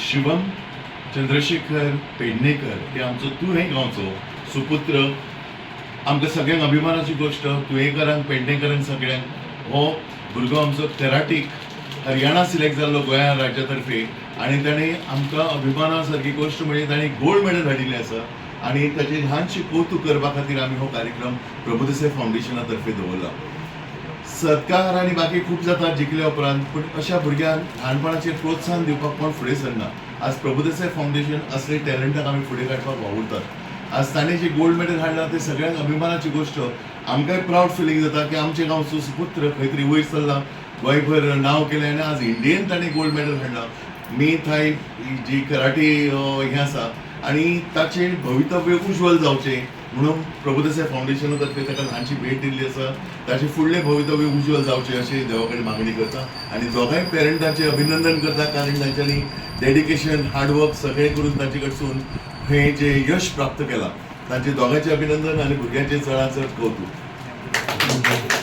शिवम चंद्रशेखर पेडणेकर हे आमचो तुवें गांवचो सुपुत्र. आमकां सगळ्यांक अभिमानाची गोष्ट, तुवेंकरांक पेडणेकरांक सगळ्यांक हो भुरगो आमचो कॅराटीक हरियाणा सिलेक्ट जाल्लो गोंया राज्या तर्फे आनी ताणें आमकां अभिमाना सारकी गोष्ट म्हणजे ताणें गोल्ड मेडल हाडिल्लें आसा आनी ताचें ल्हानशें कौतुक करपा खातीर आमी हो कार्यक्रम प्रभुदेसाय फावंडेशना तर्फे दवरला. सत्कार आनी बाकी खूब जाता जिखले उपरांत, पूण अशा भुरग्यांक ल्हानपणाचेर प्रोत्साहन दिवपाक कोण फुडें सरना. आज प्रभुदेसाय फावंडेशन असले टॅलंटाक आमी फुडें काडपाक वावुरतात. आज ताणें जे गोल्ड मेडल हाडला ते सगळ्यांक अभिमानाची गोष्ट. आमकांय प्रावड फिलींग जाता की आमचे गांवचो सुपुत्र खंय तरी वयर सरला, गोंयभर नांव केलें आनी आज इंडियेन ताणें गोल्ड मेडल हाडला. मी थंय जी कराटे हें आसा आनी ताचें भवितव्य उज्वल जावचें म्हणून प्रभुदेसाय फावंडेशना तर्फे ताका ल्हानशी भेट दिल्ली आसा. ताचें फुडलें भवितव्य उज्वल जावचें अशें देवा कडेन मागणी करता आनी दोगांय पेरंटांचें अभिनंदन करता, कारण तांच्यांनी डेडिकेशन हार्डवर्क सगळें करून तांचे कडसून हें जें यश प्राप्त केलां तांचे दोगांचें अभिनंदन आनी भुरग्यांचें चडांत चड कौतुक.